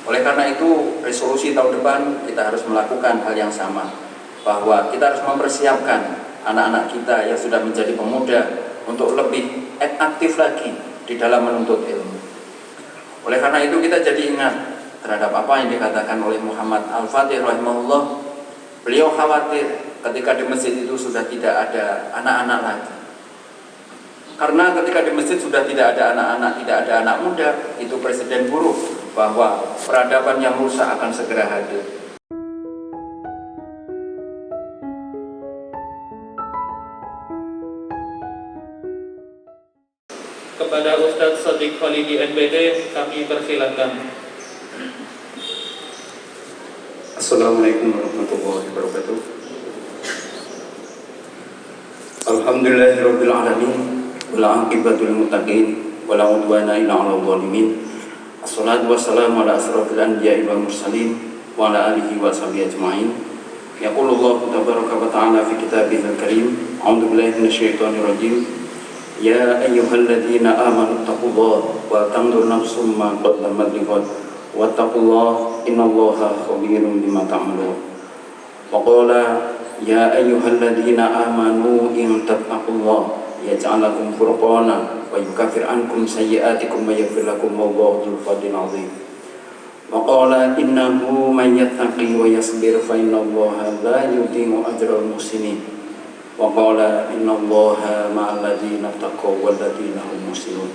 Oleh karena itu, resolusi tahun depan kita harus melakukan hal yang sama, bahwa kita harus mempersiapkan anak-anak kita yang sudah menjadi pemuda untuk lebih aktif lagi di dalam menuntut ilmu. Oleh karena itu kita jadi ingat terhadap apa yang dikatakan oleh Muhammad Al-Fatih rahimahullah. Beliau khawatir ketika di masjid itu sudah tidak ada anak-anak lagi. Karena ketika di masjid sudah tidak ada anak-anak, tidak ada anak muda, itu presiden buruk bahwa peradaban yang rusak akan segera hadir. Kepada Ustadz Shadiq Khalidi NPD kami persilakan. Assalamualaikum warahmatullahi wabarakatuh. Alhamdulillahirabbil alamin wal 'aqibatul muttaqin wala 'udwana illa 'alal zalimin. Assalatu wassalamu ala asrofil anbiya'i wal mursalin wa ala alihi wa sahbihi ajma'in. Yaqulullahu tabaraka wa ta'ala fi kitabihil karim. A'udzu billahi minasyaitonir rajim. Ya ayyuhalladzina amanu taqullaha wa tanzur nafsum ma qaddamat lighad wattaqullaha innallaha khabirum bima ta'malun. Wa qala ya ayyuhalladzina amanu in tattaqullaha yaj'al lakum furqana wa yukaffir ankum sayyi'atikum wa yaghfir lakum wallahu dzul fadlil 'azim. Wa qala innahu may yattaqi wa yasbir fa innallaha la yudhi'u ajral muhsinin. Wa qala innallaha ma'al ladzina taqaw wal ladzina hum muhsinun.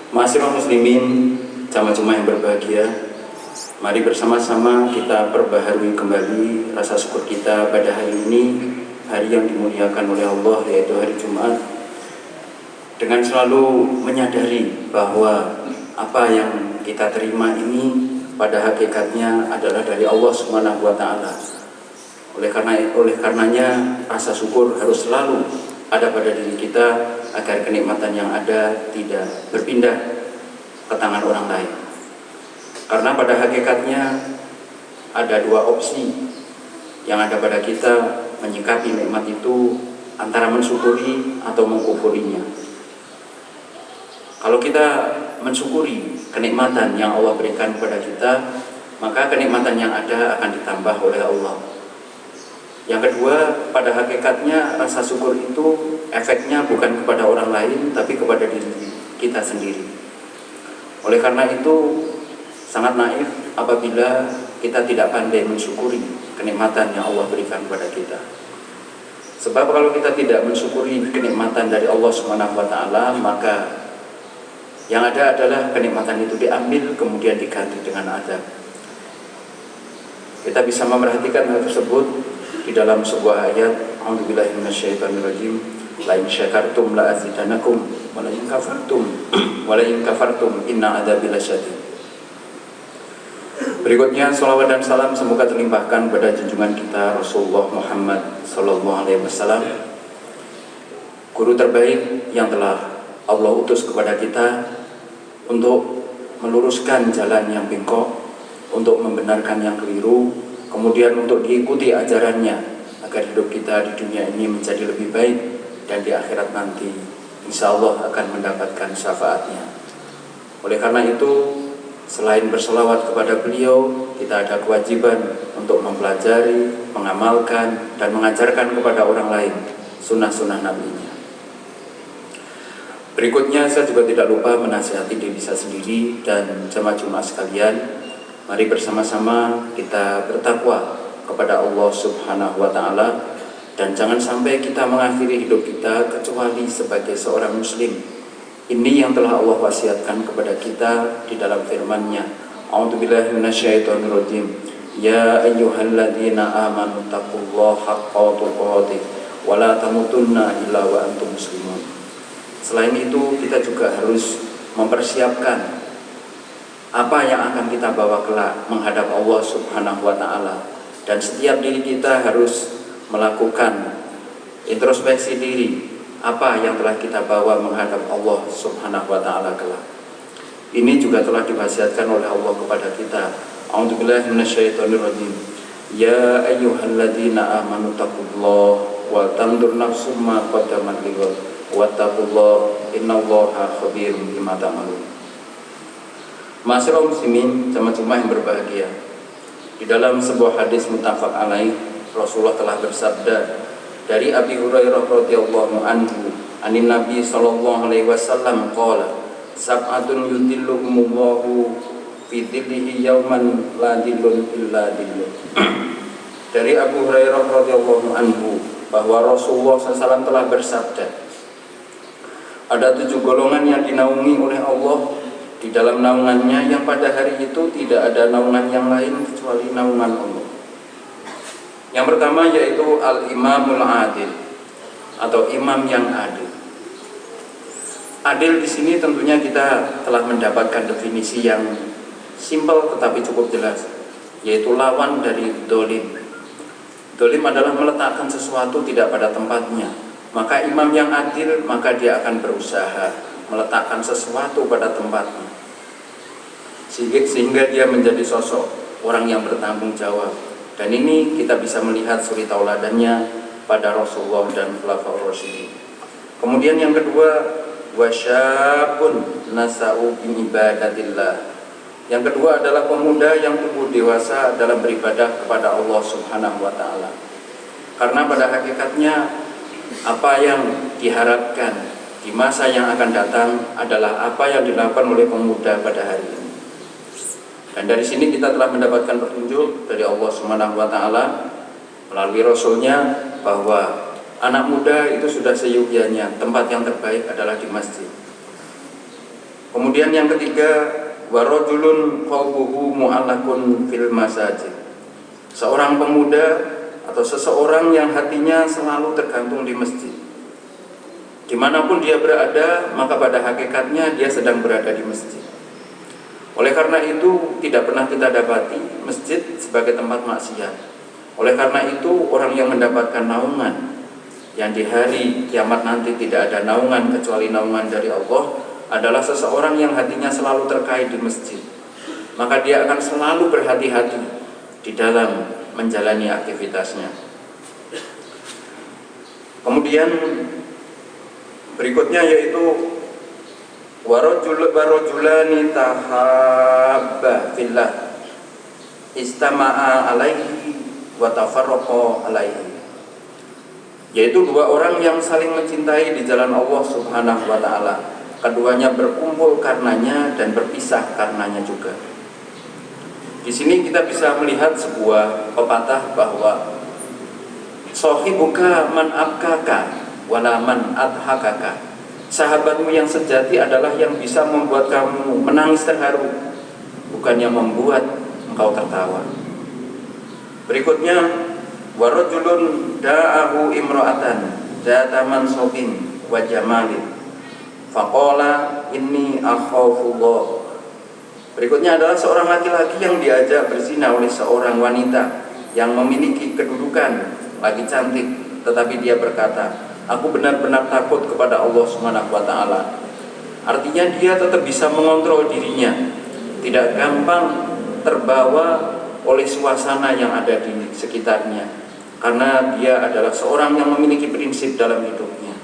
Ma'asyiral muslimin, jamaah-jamaah yang berbahagia, mari bersama-sama kita perbaharui kembali rasa syukur kita pada hari ini, hari yang dimuliakan oleh Allah, yaitu hari Jumat, dengan selalu menyadari bahwa apa yang kita terima ini pada hakikatnya adalah dari Allah Subhanahu wa Ta'ala. Oleh karenanya rasa syukur harus selalu ada pada diri kita agar kenikmatan yang ada tidak berpindah ke tangan orang lain. Karena pada hakikatnya ada dua opsi yang ada pada kita menyikapi nikmat itu, antara mensyukuri atau mengkufurinya. Kalau kita mensyukuri kenikmatan yang Allah berikan kepada kita, maka kenikmatan yang ada akan ditambah oleh Allah. Yang kedua, pada hakikatnya rasa syukur itu efeknya bukan kepada orang lain, tapi kepada diri kita sendiri. Oleh karena itu, sangat naif apabila kita tidak pandai mensyukuri kenikmatan yang Allah berikan kepada kita. Sebab kalau kita tidak mensyukuri kenikmatan dari Allah Subhanahu wa Ta'ala, maka yang ada adalah kenikmatan itu diambil kemudian diganti dengan azab. Kita bisa memerhatikan hal tersebut di dalam sebuah ayat, A'udzubillahi minasyaitonirrajim, la in syakartum la azidanakum wa la in kafartum inna adzabi lasyadid. Berikutnya salawat dan salam semoga terlimpahkan pada junjungan kita Rasulullah Muhammad sallallahu alaihi wasallam, guru terbaik yang telah Allah utus kepada kita untuk meluruskan jalan yang bengkok, untuk membenarkan yang keliru, kemudian untuk diikuti ajarannya agar hidup kita di dunia ini menjadi lebih baik dan di akhirat nanti insya Allah akan mendapatkan syafaatnya. Oleh karena itu, selain berselawat kepada beliau, kita ada kewajiban untuk mempelajari, mengamalkan, dan mengajarkan kepada orang lain sunnah-sunnah Nabi-Nya. Berikutnya saya juga tidak lupa menasihati diri saya sendiri dan jamaah Jumat sekalian. Mari bersama-sama kita bertakwa kepada Allah Subhanahu wa Ta'ala, dan jangan sampai kita mengakhiri hidup kita kecuali sebagai seorang muslim. Ini yang telah Allah wasiatkan kepada kita di dalam firman-Nya. A'udzubillahi minasyaitonirrajim. Ya ayyuhalladzina amanu taqullaha haqqa tuqatih wa la tamutunna illa wa antum muslimun. Selain itu, kita juga harus mempersiapkan apa yang akan kita bawa kelak menghadap Allah Subhanahu wa Ta'ala, dan setiap diri kita harus melakukan introspeksi diri, apa yang telah kita bawa menghadap Allah Subhanahu wa Ta'ala kelak. Ini juga telah diwasiatkan oleh Allah kepada kita. A'udzubillahi minasyaitonirrajim. Ya ayyuhalladzina amanu taqullaha wa tanzur nafsum ma qaddamat lighad wattaqullaha innallaha khabirum bima ta'malun. Ma'asyiral muslimin, jamaah yang berbahagia. Di dalam sebuah hadis muttafaq alaih, Rasulullah telah bersabda dari Abi Hurairah radhiyallahu anhu, anin Nabi sallallahu alaihi wasallam qala, sab'atun yudhilluhumullahu fi dhillihi yauman la dhillun illa dhilluh. Dari Abu Hurairah radhiyallahu anhu bahwa Rasulullah SAW telah bersabda, ada 7 golongan yang dinaungi oleh Allah di dalam naungannya, yang pada hari itu tidak ada naungan yang lain kecuali naungan Allah. Yang pertama yaitu al-imamul adil, atau imam yang adil. Adil di sini tentunya kita telah mendapatkan definisi yang simpel tetapi cukup jelas, yaitu lawan dari dolim. Dolim adalah meletakkan sesuatu tidak pada tempatnya. Maka imam yang adil, maka dia akan berusaha meletakkan sesuatu pada tempatnya, sehingga dia menjadi sosok orang yang bertanggung jawab. Dan ini kita bisa melihat suri tauladannya pada Rasulullah dan Khulafaur Rasyidin. Kemudian yang kedua, wasyabun nasa'u bi ibadatillah. Yang kedua adalah pemuda yang tumbuh dewasa dalam beribadah kepada Allah Subhanahu wa taala. Karena pada hakikatnya apa yang diharapkan di masa yang akan datang adalah apa yang dilakukan oleh pemuda pada hari ini. Dan dari sini kita telah mendapatkan petunjuk dari Allah Subhanahu wa taala melalui Rasulnya bahwa anak muda itu sudah seyogyanya tempat yang terbaik adalah di masjid. Kemudian yang ketiga, warajulun qalbuhu mu'allaqun fil masajid. Seorang pemuda atau seseorang yang hatinya selalu tergantung di masjid. Dimanapun dia berada, maka pada hakikatnya dia sedang berada di masjid. Oleh karena itu tidak pernah kita dapati masjid sebagai tempat maksiat. Oleh karena itu orang yang mendapatkan naungan yang di hari kiamat nanti tidak ada naungan kecuali naungan dari Allah adalah seseorang yang hatinya selalu terkait di masjid. Maka dia akan selalu berhati-hati di dalam menjalani aktivitasnya. Kemudian berikutnya yaitu warajulani tahabba fillah istama'a alaihi wa tafarraqa alaihi. Yaitu 2 orang yang saling mencintai di jalan Allah Subhanahu wa taala. Keduanya berkumpul karenanya dan berpisah karenanya juga. Di sini kita bisa melihat sebuah pepatah bahwa sahibuka man abkaka wala man adhakaka. Sahabatmu yang sejati adalah yang bisa membuat kamu menangis terharu, bukan yang membuat engkau tertawa. Berikutnya, warajulun da'ahu imra'atan dzata mansabin wa jamalin faqala inni akhafullah. Berikutnya adalah seorang laki-laki yang diajak berzina oleh seorang wanita yang memiliki kedudukan, lagi cantik, tetapi dia berkata, aku benar-benar takut kepada Allah Subhanahu wa taala. Artinya dia tetap bisa mengontrol dirinya, tidak gampang terbawa oleh suasana yang ada di sekitarnya, karena dia adalah seorang yang memiliki prinsip dalam hidupnya,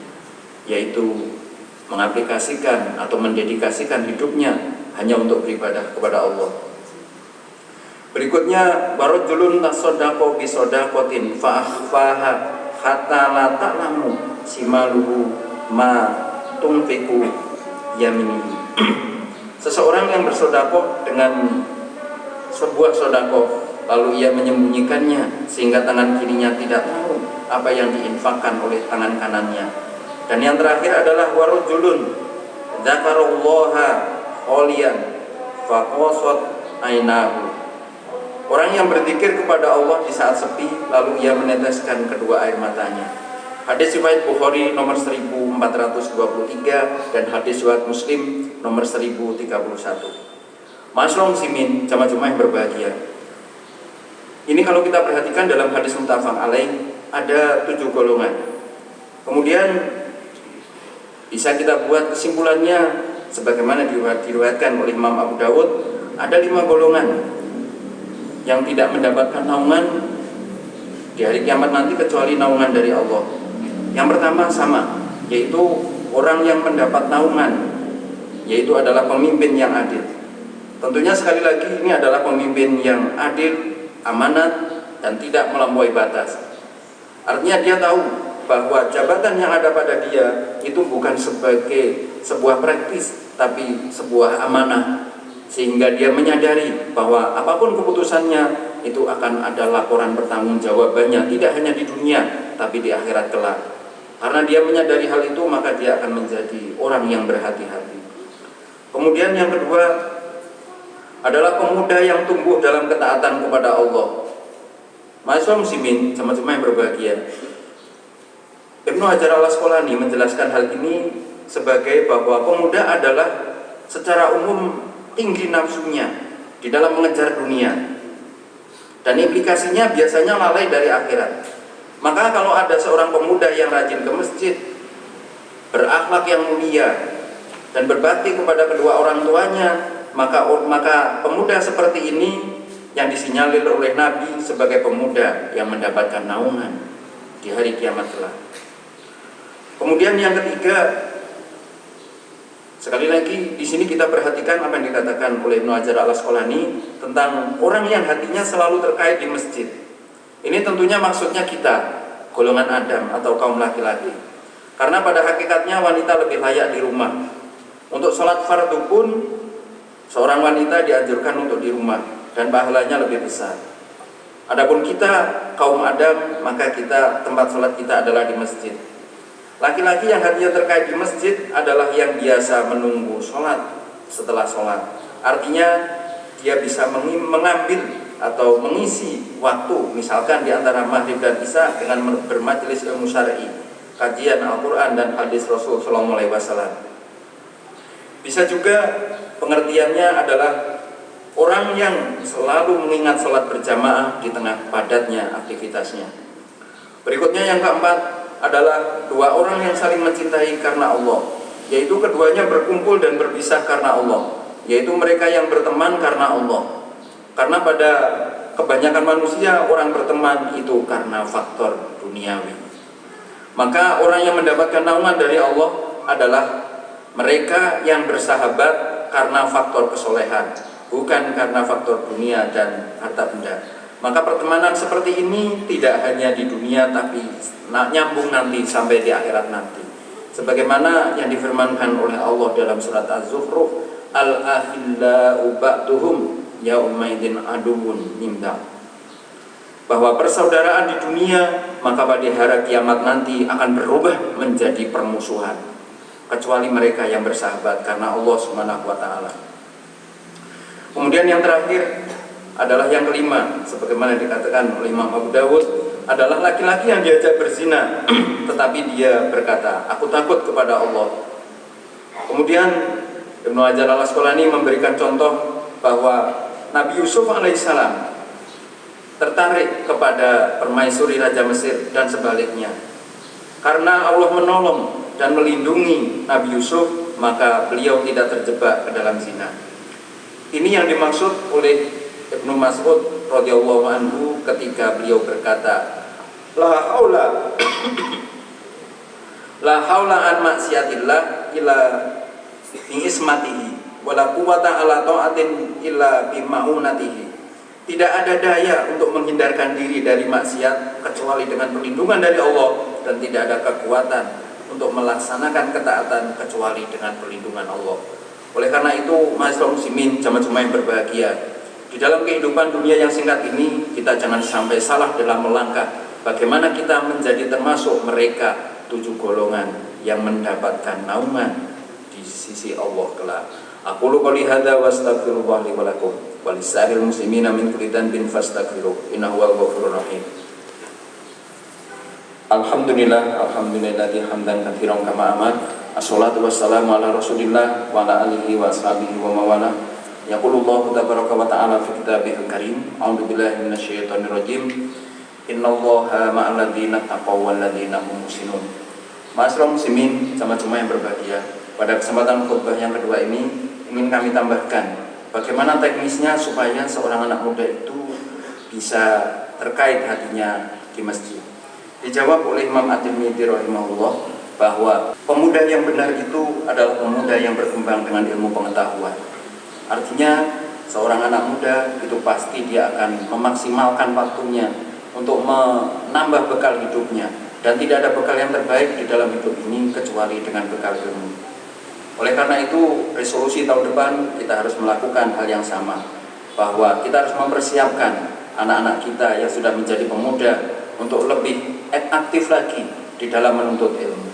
yaitu mengaplikasikan atau mendedikasikan hidupnya hanya untuk beribadah kepada Allah. Berikutnya, warajulun tasaddaqa bi shadaqatin fa akhfaha hatta la ta'lamu simaluhu ma tunfiqu yaminihi. Seseorang yang bersedekah dengan sebuah sedekah lalu ia menyembunyikannya sehingga tangan kirinya tidak tahu apa yang diinfakkan oleh tangan kanannya. Dan yang terakhir adalah warajulun dzakarallaha khaliyan faqasat ainahu. Orang yang berzikir kepada Allah di saat sepi lalu ia meneteskan kedua air matanya. Hadis riwayat Bukhari nomor 1423 dan hadis riwayat Muslim nomor 1031. Ma'asyiral muslimin, jamaah yang berbahagia. Ini kalau kita perhatikan dalam hadis muttafaq alaih ada 7 golongan. Kemudian bisa kita buat kesimpulannya sebagaimana diriwayatkan oleh Imam Abu Dawud, ada 5 golongan yang tidak mendapatkan naungan di hari kiamat nanti kecuali naungan dari Allah. Yang pertama sama, yaitu orang yang mendapat naungan, yaitu adalah pemimpin yang adil. Tentunya sekali lagi ini adalah pemimpin yang adil, amanat, dan tidak melampaui batas. Artinya dia tahu bahwa jabatan yang ada pada dia itu bukan sebagai sebuah praktis, tapi sebuah amanah, sehingga dia menyadari bahwa apapun keputusannya itu akan ada laporan pertanggungjawabannya, tidak hanya di dunia tapi di akhirat kelak. Karena dia menyadari hal itu, maka dia akan menjadi orang yang berhati-hati. Kemudian yang kedua adalah pemuda yang tumbuh dalam ketaatan kepada Allah. Mahasiswa muslimin, sama-sama yang berbahagia, Ibnu Hajar al-Asqalani menjelaskan hal ini sebagai bahwa pemuda adalah secara umum tinggi nafsunya di dalam mengejar dunia, dan implikasinya biasanya lalai dari akhirat. Maka kalau ada seorang pemuda yang rajin ke masjid, berakhlak yang mulia, dan berbakti kepada kedua orang tuanya, maka pemuda seperti ini yang disinyalir oleh Nabi sebagai pemuda yang mendapatkan naungan di hari kiamat kelak. Kemudian yang ketiga, sekali lagi di sini kita perhatikan apa yang dikatakan oleh Ibnu Hajar al-Asqalani tentang orang yang hatinya selalu terkait di masjid. Ini tentunya maksudnya kita, golongan Adam atau kaum laki-laki. Karena pada hakikatnya wanita lebih layak di rumah. Untuk sholat fardu pun seorang wanita dianjurkan untuk di rumah dan pahalanya lebih besar. Adapun kita kaum Adam, maka tempat sholat kita adalah di masjid. Laki-laki yang hatinya terkait di masjid adalah yang biasa menunggu sholat setelah sholat. Artinya dia bisa mengambil atau mengisi waktu, misalkan di antara maghrib dan isya dengan bermajelis ilmu syar'i, kajian Al-Quran dan hadis Rasul Sallallahu Alaihi Wasallam. Bisa juga pengertiannya adalah orang yang selalu mengingat sholat berjamaah di tengah padatnya aktivitasnya. Berikutnya yang keempat adalah dua orang yang saling mencintai karena Allah, yaitu keduanya berkumpul dan berpisah karena Allah, yaitu mereka yang berteman karena Allah. Karena pada kebanyakan manusia orang berteman itu karena faktor duniawi. Maka orang yang mendapatkan naungan dari Allah adalah mereka yang bersahabat karena faktor kesolehan, bukan karena faktor dunia dan harta benda. Maka pertemanan seperti ini tidak hanya di dunia tapi nyambung nanti sampai di akhirat nanti. Sebagaimana yang difirmankan oleh Allah dalam surat Az-Zukhruf, al-akhillau ba'duhum yaumaidin aduwwun minda, bahwa persaudaraan di dunia maka pada hari kiamat nanti akan berubah menjadi permusuhan, kecuali mereka yang bersahabat karena Allah Subhanahu wa taala. Kemudian yang terakhir adalah yang kelima, sebagaimana dikatakan oleh Imam Abu Dawud, adalah laki-laki yang diajak berzina tetapi dia berkata, aku takut kepada Allah. Kemudian Ibnu Hajar al-Asqalani memberikan contoh bahwa Nabi Yusuf alaihissalam tertarik kepada permaisuri Raja Mesir dan sebaliknya. Karena Allah menolong dan melindungi Nabi Yusuf, maka beliau tidak terjebak ke dalam zina. Ini yang dimaksud oleh Ibnu Mas'ud radhiyallahu anhu ketika beliau berkata, la haula an maksiatillah illa bi ismatihi wala quwwata ala ta'atin illa bi ma'unatihi. Tidak ada daya untuk menghindarkan diri dari maksiat kecuali dengan perlindungan dari Allah, dan tidak ada kekuatan untuk melaksanakan ketaatan kecuali dengan perlindungan Allah. Oleh karena itu, mahasiswa muslimin, jamaah-jamaah yang berbahagia, di dalam kehidupan dunia yang singkat ini, kita jangan sampai salah dalam melangkah. Bagaimana kita menjadi termasuk mereka 7 golongan yang mendapatkan naungan di sisi Allah kelak. Aqulu qouli hadza wa astaghfirullah li wa lakum wa lisa'iril muslimina min kulli dhanbin fastaghfiruh innahu huwal ghafurur rahim. Alhamdulilladzi hamdan katsiran kama amar. Assalatu wassalamu ala Rasulillah wa ala alihi wa ashabihi wa mawala. Yaqulullahu tabaraka wa ta'ala fi kitabihil karim. A'udzu billahi minasyaitonir rajim. Innallaha ma'al ladzina taqaw wal ladzina hum muhsinun. Ma'asyiral muslimin, jamaah-jamaah yang berbahagia, pada kesempatan khutbah yang kedua ini ingin kami tambahkan bagaimana teknisnya supaya seorang anak muda itu bisa terkait hatinya di masjid. Dijawab oleh Imam At-Tirmidzi rahimahullah bahwa pemuda yang benar itu adalah pemuda yang berkembang dengan ilmu pengetahuan. Artinya seorang anak muda itu pasti dia akan memaksimalkan waktunya untuk menambah bekal hidupnya, dan tidak ada bekal yang terbaik di dalam hidup ini kecuali dengan bekal ilmu. Oleh karena itu, resolusi tahun depan kita harus melakukan hal yang sama, bahwa kita harus mempersiapkan anak-anak kita yang sudah menjadi pemuda untuk lebih aktif lagi di dalam menuntut ilmu.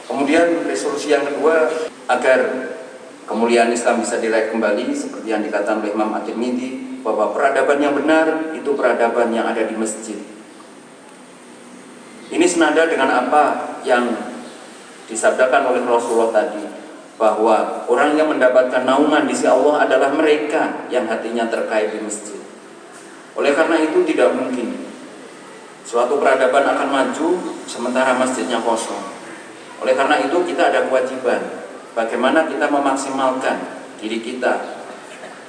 Kemudian resolusi yang kedua, agar kemuliaan Islam bisa diraih kembali, seperti yang dikatakan oleh Imam At-Tirmidzi, bahwa peradaban yang benar itu peradaban yang ada di masjid. Ini senada dengan apa yang disabdakan oleh Rasulullah tadi, bahwa orang yang mendapatkan naungan di sisi Allah adalah mereka yang hatinya terkait di masjid. Oleh karena itu tidak mungkin suatu peradaban akan maju sementara masjidnya kosong. Oleh karena itu kita ada kewajiban bagaimana kita memaksimalkan diri kita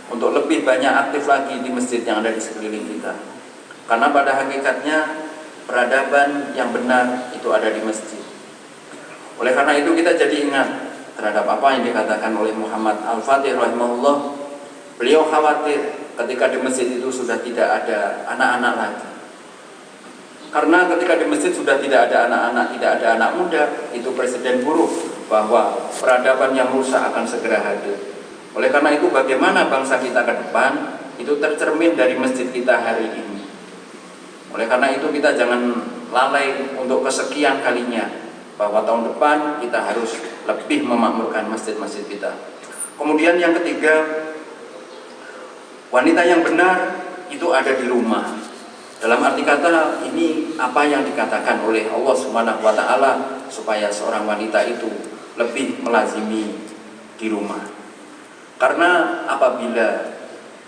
untuk lebih banyak aktif lagi di masjid yang ada di sekeliling kita. Karena pada hakikatnya peradaban yang benar itu ada di masjid. Oleh karena itu kita jadi ingat terhadap apa yang dikatakan oleh Muhammad Al-Fatih rahimahullah. Beliau khawatir ketika di masjid itu sudah tidak ada anak-anak lagi. Karena ketika di masjid sudah tidak ada anak-anak, tidak ada anak muda, itu presiden buruk bahwa peradaban yang rusak akan segera hadir. Oleh karena itu bagaimana bangsa kita ke depan itu tercermin dari masjid kita hari ini. Oleh karena itu kita jangan lalai untuk kesekian kalinya bahwa tahun depan kita harus lebih memakmurkan masjid-masjid kita. Kemudian yang ketiga, wanita yang benar itu ada di rumah. Dalam arti kata ini apa yang dikatakan oleh Allah Subhanahu wa taala, supaya seorang wanita itu lebih melazimi di rumah. Karena apabila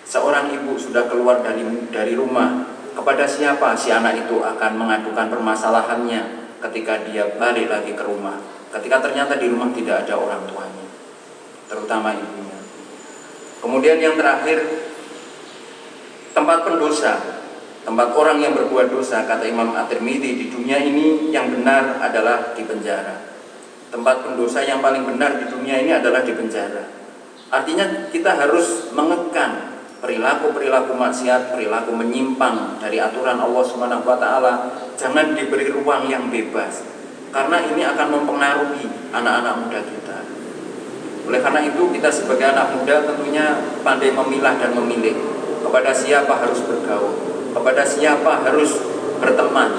seorang ibu sudah keluar dari rumah, kepada siapa si anak itu akan mengadukan permasalahannya ketika dia balik lagi ke rumah, ketika ternyata di rumah tidak ada orang tuanya, terutama ibunya. Kemudian yang terakhir, tempat pendosa, tempat orang yang berbuat dosa, kata Imam At-Tirmidzi, di dunia ini yang benar adalah di penjara. Tempat pendosa yang paling benar di dunia ini adalah di penjara. Artinya kita harus mengekang perilaku-perilaku maksiat, perilaku menyimpang dari aturan Allah Subhanahu wa taala. Jangan diberi ruang yang bebas, karena ini akan mempengaruhi anak-anak muda kita. Oleh karena itu kita sebagai anak muda tentunya pandai memilah dan memilih kepada siapa harus bergaul, kepada siapa harus berteman.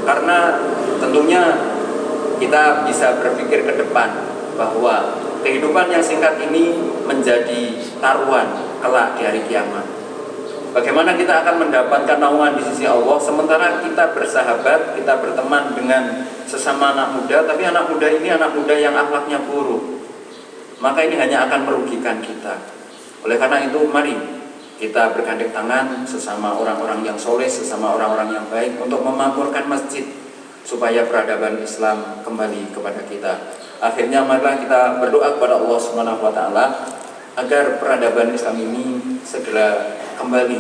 Karena tentunya kita bisa berpikir ke depan bahwa kehidupan yang singkat ini menjadi taruhan kelak di hari kiamat. Bagaimana kita akan mendapatkan naungan di sisi Allah sementara kita bersahabat, kita berteman dengan sesama anak muda, tapi anak muda ini anak muda yang akhlaknya buruk. Maka ini hanya akan merugikan kita. Oleh karena itu mari kita bergandeng tangan sesama orang-orang yang soleh, sesama orang-orang yang baik untuk memakmurkan masjid supaya peradaban Islam kembali kepada kita. Akhirnya marilah kita berdoa kepada Allah Subhanahu wa taala agar peradaban Islam ini segera kembali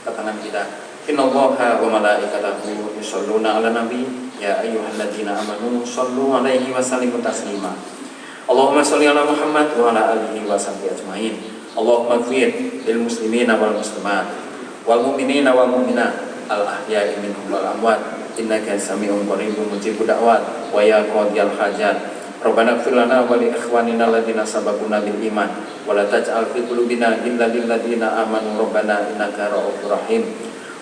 ke tangan kita. Innallaha wa malaikatahu yusholluna 'alan nabi ya ayyuhalladzina amanu shollu 'alaihi wa sallimu taslima. Allahumma sholli 'ala Muhammad wa 'ala alihi wa sahbihi ajmain. Allahumma ighfir lil muslimina wal muslimat wal mu'minina wal mu'minat al ahya'i minhum wal amwat innaka sami'un qaribun mujibud da'wat wa ya qadiyal hajat. Rabbana ighfir lana wa li ikhwanina alladziina sabaquna bil iman wa la taj'al fi qulubina ghillan lil ladziina amanu rabbana innaka ra'ufur rahim.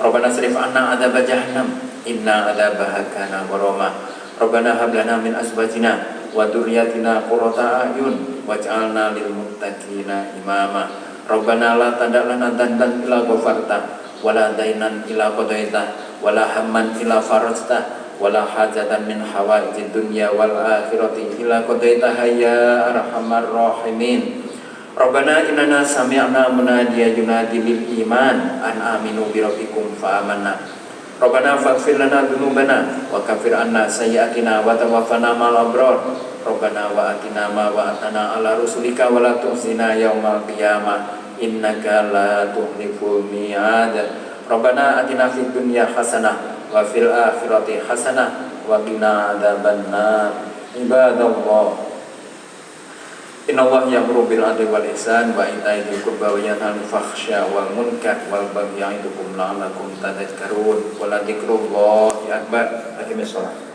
Rabbana srif 'anna 'adzaba jahannam inna 'adzabaha kana gharama. Rabbana hab lana min azwajina wa dzurriyyatina qurrata a'yun waj'alna lil muttaqina imama. Rabbana la tada' lana dhanban illa ghafarta wa la dainan illa qadaita wa la hamman illa farajta wala hajatan min hawaijid dunya wal akhirati illa qadaitaha ya arhamar rahimin. Rabbana innana sami'na munadiyan yunadi lil iman an aminu bi rabbikum fa amanna. Rabbana faghfir lana dzunubana wa kaffir anna sayyi'atina wa tawaffana ma'al abrar. Rabbana wa atina ma wa'atana ala rusulika wa la tukhzina yaumal qiyamah innaka la tukhliful mi'ad. Rabbana atina fid dunya hasanah wa fil akhirati hasanah wa qina adzabannar. Ibadallah, Innallaha ya'muru bil 'adli wal ihsan wa ita'i dzil qurba wa yanha 'anil fahsya'i wal munkar wal baghi ya'idukum la'allakum tadhakkarun. Wa la dzikrullahi akbar. Aqimis shalah.